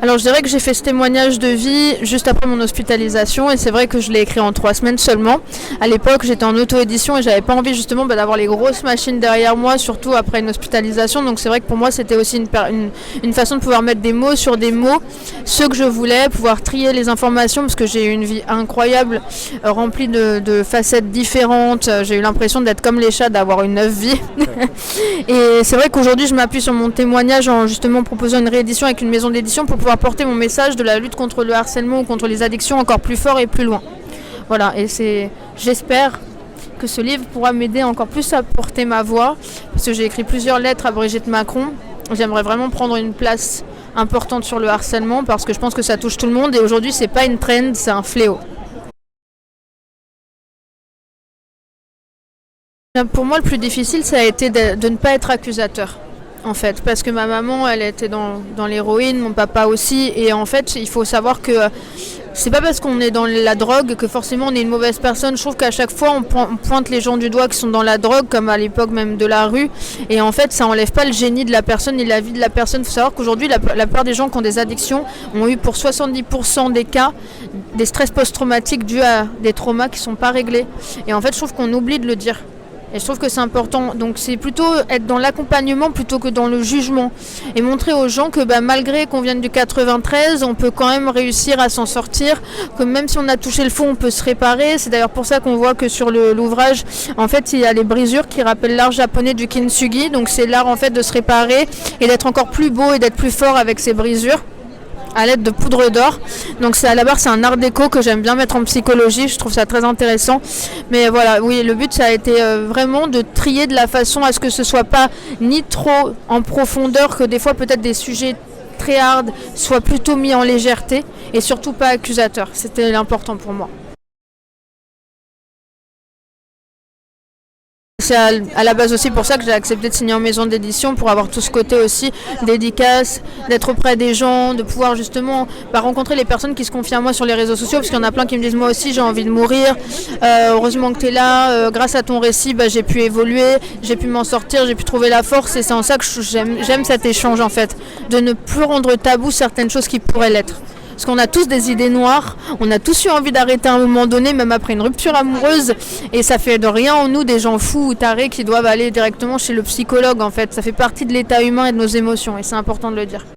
Alors je dirais que j'ai fait ce témoignage de vie juste après mon hospitalisation et c'est vrai que je l'ai écrit en 3 semaines seulement. À l'époque j'étais en auto-édition et j'avais pas envie justement d'avoir les grosses machines derrière moi, surtout après une hospitalisation. Donc c'est vrai que pour moi c'était aussi une façon de pouvoir mettre des mots sur des mots, ceux que je voulais, pouvoir trier les informations parce que j'ai eu une vie incroyable, remplie de facettes différentes. J'ai eu l'impression d'être comme les chats, d'avoir une 9 vies. Et c'est vrai qu'aujourd'hui je m'appuie sur mon témoignage en justement proposant une réédition avec une maison d'édition pour pouvoir porter mon message de la lutte contre le harcèlement ou contre les addictions encore plus fort et plus loin. Voilà, et j'espère que ce livre pourra m'aider encore plus à porter ma voix, parce que j'ai écrit plusieurs lettres à Brigitte Macron. J'aimerais vraiment prendre une place importante sur le harcèlement, parce que je pense que ça touche tout le monde, et aujourd'hui c'est pas une trend, c'est un fléau. Pour moi, le plus difficile, ça a été de ne pas être accusateur. En fait, parce que ma maman, elle était dans l'héroïne, mon papa aussi, et en fait, il faut savoir que c'est pas parce qu'on est dans la drogue que forcément on est une mauvaise personne. Je trouve qu'à chaque fois, on pointe les gens du doigt qui sont dans la drogue, comme à l'époque même de la rue, et en fait, ça enlève pas le génie de la personne ni la vie de la personne. Il faut savoir qu'aujourd'hui, la plupart des gens qui ont des addictions ont eu pour 70% des cas des stress post-traumatiques dus à des traumas qui sont pas réglés. Et en fait, je trouve qu'on oublie de le dire. Et je trouve que c'est important. Donc c'est plutôt être dans l'accompagnement plutôt que dans le jugement. Et montrer aux gens que malgré qu'on vienne du 93, on peut quand même réussir à s'en sortir. Que même si on a touché le fond, on peut se réparer. C'est d'ailleurs pour ça qu'on voit que sur l'ouvrage, en fait, il y a les brisures qui rappellent l'art japonais du kintsugi. Donc c'est l'art en fait de se réparer et d'être encore plus beau et d'être plus fort avec ses brisures, à l'aide de poudre d'or. Donc c'est à la base c'est un art déco que j'aime bien mettre en psychologie, je trouve ça très intéressant. Mais voilà, oui, le but ça a été vraiment de trier de la façon à ce que ce soit pas ni trop en profondeur, que des fois peut-être des sujets très hard soient plutôt mis en légèreté et surtout pas accusateurs. C'était l'important pour moi. C'est à la base aussi pour ça que j'ai accepté de signer en maison d'édition, pour avoir tout ce côté aussi dédicace, d'être auprès des gens, de pouvoir justement rencontrer les personnes qui se confient à moi sur les réseaux sociaux, parce qu'il y en a plein qui me disent moi aussi j'ai envie de mourir, heureusement que tu es là, grâce à ton récit j'ai pu évoluer, j'ai pu m'en sortir, j'ai pu trouver la force, et c'est en ça que j'aime cet échange en fait, de ne plus rendre tabou certaines choses qui pourraient l'être. Parce qu'on a tous des idées noires, on a tous eu envie d'arrêter à un moment donné, même après une rupture amoureuse, et ça fait de rien en nous des gens fous ou tarés qui doivent aller directement chez le psychologue en fait. Ça fait partie de l'état humain et de nos émotions, et c'est important de le dire.